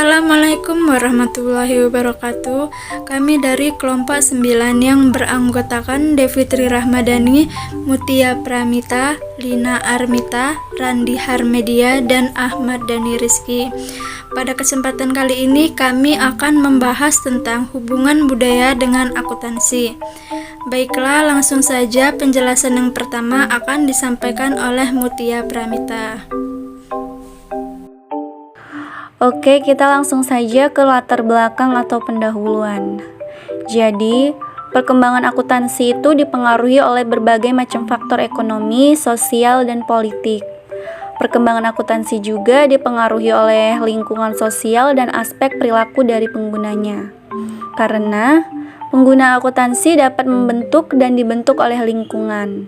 Assalamualaikum warahmatullahi wabarakatuh. Kami dari kelompok 9 yang beranggotakan Devitri Rahmadani, Mutia Pramita, Lina Armita, Randi Harmedia, dan Ahmad Dhani Rizky. Pada kesempatan kali ini kami akan membahas tentang hubungan budaya dengan akuntansi. Baiklah, langsung saja penjelasan yang pertama akan disampaikan oleh Mutia Pramita. Oke, kita langsung saja ke latar belakang atau pendahuluan. Jadi, perkembangan akuntansi itu dipengaruhi oleh berbagai macam faktor ekonomi, sosial, dan politik. Perkembangan akuntansi juga dipengaruhi oleh lingkungan sosial dan aspek perilaku dari penggunanya. Karena pengguna akuntansi dapat membentuk dan dibentuk oleh lingkungan.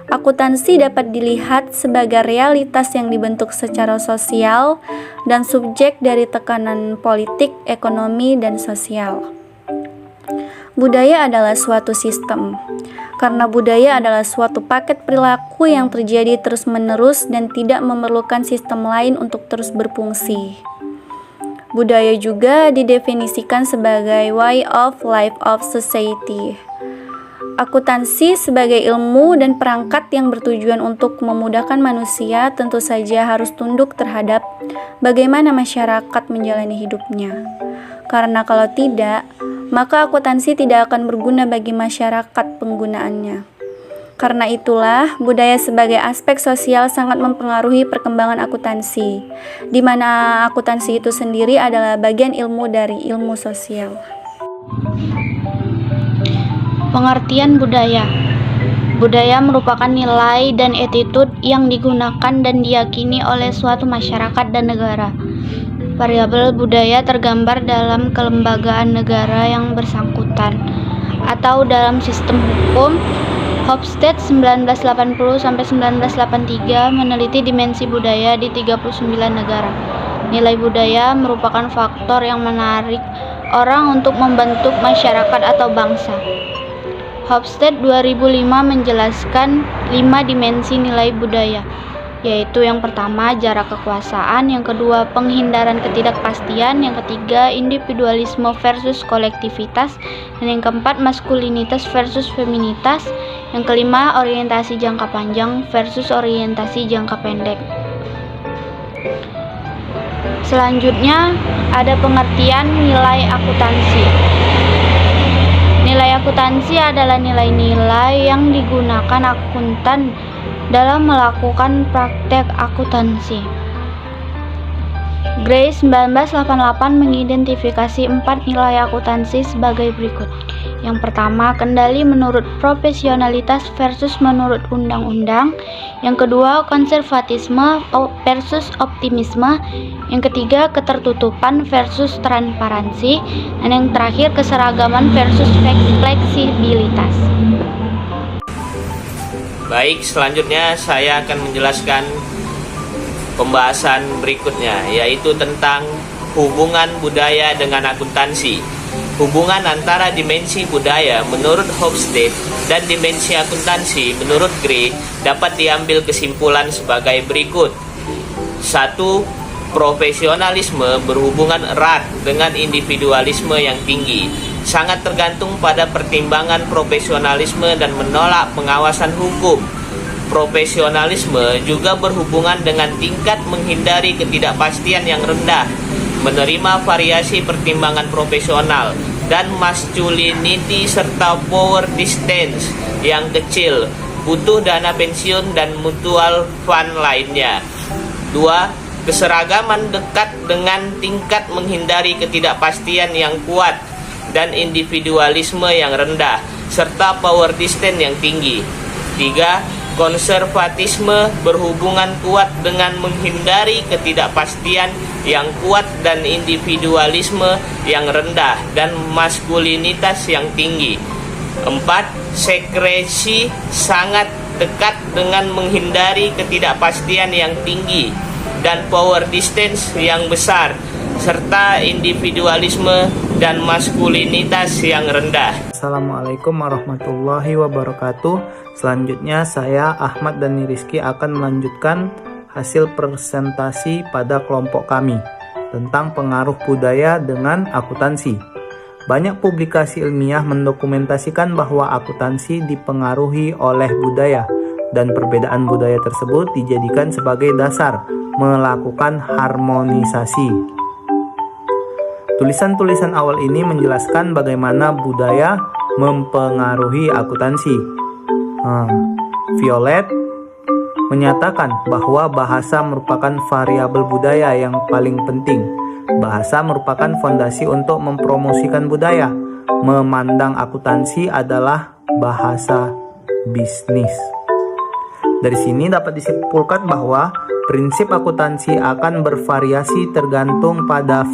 Akuntansi dapat dilihat sebagai realitas yang dibentuk secara sosial dan subjek dari tekanan politik, ekonomi, dan sosial. Budaya adalah suatu sistem, karena budaya adalah suatu paket perilaku yang terjadi terus-menerus dan tidak memerlukan sistem lain untuk terus berfungsi. Budaya juga didefinisikan sebagai way of life of society. Akuntansi sebagai ilmu dan perangkat yang bertujuan untuk memudahkan manusia tentu saja harus tunduk terhadap bagaimana masyarakat menjalani hidupnya. Karena kalau tidak, maka akuntansi tidak akan berguna bagi masyarakat penggunaannya. Karena itulah, budaya sebagai aspek sosial sangat mempengaruhi perkembangan akuntansi, di mana akuntansi itu sendiri adalah bagian ilmu dari ilmu sosial. Pengertian budaya. Budaya merupakan nilai dan attitude yang digunakan dan diyakini oleh suatu masyarakat dan negara. Variabel budaya tergambar dalam kelembagaan negara yang bersangkutan atau dalam sistem hukum. Hofstede 1980-1983 meneliti dimensi budaya di 39 negara. Nilai budaya merupakan faktor yang menarik orang untuk membentuk masyarakat atau bangsa. Hofstede 2005 menjelaskan 5 dimensi nilai budaya, yaitu yang pertama jarak kekuasaan, yang kedua penghindaran ketidakpastian, yang ketiga individualisme versus kolektivitas, dan yang keempat maskulinitas versus feminitas, yang kelima orientasi jangka panjang versus orientasi jangka pendek. Selanjutnya ada pengertian nilai akuntansi. Nilai akuntansi adalah nilai-nilai yang digunakan akuntan dalam melakukan praktek akuntansi. Gray 1988 mengidentifikasi 4 nilai akuntansi sebagai berikut. Yang pertama, kendali menurut profesionalitas versus menurut undang-undang. Yang kedua, konservatisme versus optimisme. Yang ketiga, ketertutupan versus transparansi. Dan yang terakhir, keseragaman versus fleksibilitas. Baik, selanjutnya saya akan menjelaskan pembahasan berikutnya, yaitu tentang hubungan budaya dengan akuntansi. Hubungan antara dimensi budaya menurut Hofstede dan dimensi akuntansi menurut Gray dapat diambil kesimpulan sebagai berikut. 1. Profesionalisme berhubungan erat dengan individualisme yang tinggi, sangat tergantung pada pertimbangan profesionalisme dan menolak pengawasan hukum. Profesionalisme juga berhubungan dengan tingkat menghindari ketidakpastian yang rendah, menerima variasi pertimbangan profesional, dan masculinity serta power distance yang kecil, butuh dana pensiun dan mutual fund lainnya. 2. Keseragaman dekat dengan tingkat menghindari ketidakpastian yang kuat dan individualisme yang rendah, serta power distance yang tinggi. 3. Konservatisme berhubungan kuat dengan menghindari ketidakpastian yang kuat dan individualisme yang rendah dan maskulinitas yang tinggi. 4. Sekresi sangat dekat dengan menghindari ketidakpastian yang tinggi dan power distance yang besar, serta individualisme dan maskulinitas yang rendah. Assalamualaikum warahmatullahi wabarakatuh. Selanjutnya saya Ahmad Dhani Rizky akan melanjutkan hasil presentasi pada kelompok kami. tentang pengaruh budaya dengan akuntansi. Banyak publikasi ilmiah mendokumentasikan bahwa akuntansi dipengaruhi oleh budaya, dan perbedaan budaya tersebut dijadikan sebagai dasar melakukan harmonisasi. Tulisan-tulisan awal ini menjelaskan bagaimana budaya mempengaruhi akuntansi. Violet menyatakan bahwa bahasa merupakan variabel budaya yang paling penting. Bahasa merupakan fondasi untuk mempromosikan budaya. Memandang akuntansi adalah bahasa bisnis. Dari sini dapat disimpulkan bahwa prinsip akuntansi akan bervariasi tergantung pada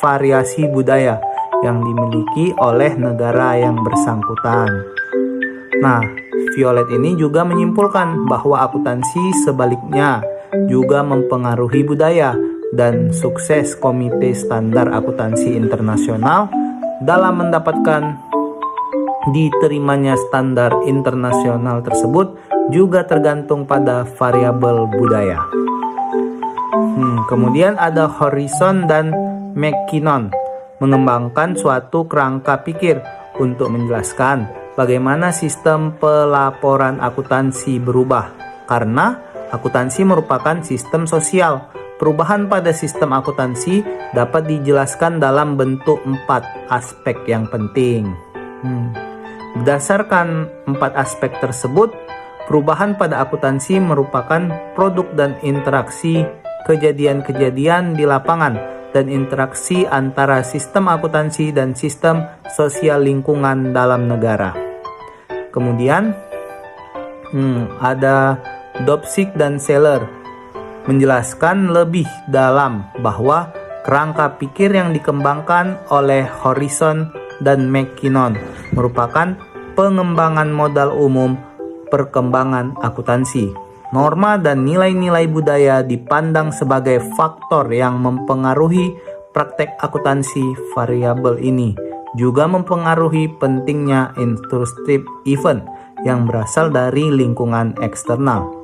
variasi budaya yang dimiliki oleh negara yang bersangkutan. Nah, Violet ini juga menyimpulkan bahwa akuntansi sebaliknya juga mempengaruhi budaya, dan sukses Komite Standar Akuntansi Internasional dalam mendapatkan diterimanya standar internasional tersebut juga tergantung pada variabel budaya. Kemudian ada Horizon dan McKinnon mengembangkan suatu kerangka pikir untuk menjelaskan bagaimana sistem pelaporan akuntansi berubah, karena akuntansi merupakan sistem sosial. Perubahan pada sistem akuntansi dapat dijelaskan dalam bentuk 4 aspek yang penting. Berdasarkan 4 aspek tersebut, perubahan pada akuntansi merupakan produk dan interaksi kejadian-kejadian di lapangan dan interaksi antara sistem akuntansi dan sistem sosial lingkungan dalam negara. Kemudian ada Dobzig dan Seller menjelaskan lebih dalam bahwa kerangka pikir yang dikembangkan oleh Horizon dan McKinnon merupakan pengembangan modal umum perkembangan akuntansi. Norma dan nilai-nilai budaya dipandang sebagai faktor yang mempengaruhi praktek akuntansi. Variabel ini juga mempengaruhi pentingnya intrusive event yang berasal dari lingkungan eksternal.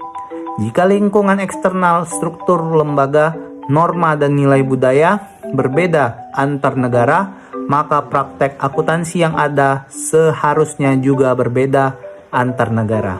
Jika lingkungan eksternal, struktur lembaga, norma, dan nilai budaya berbeda antar negara, maka praktek akuntansi yang ada seharusnya juga berbeda antar negara.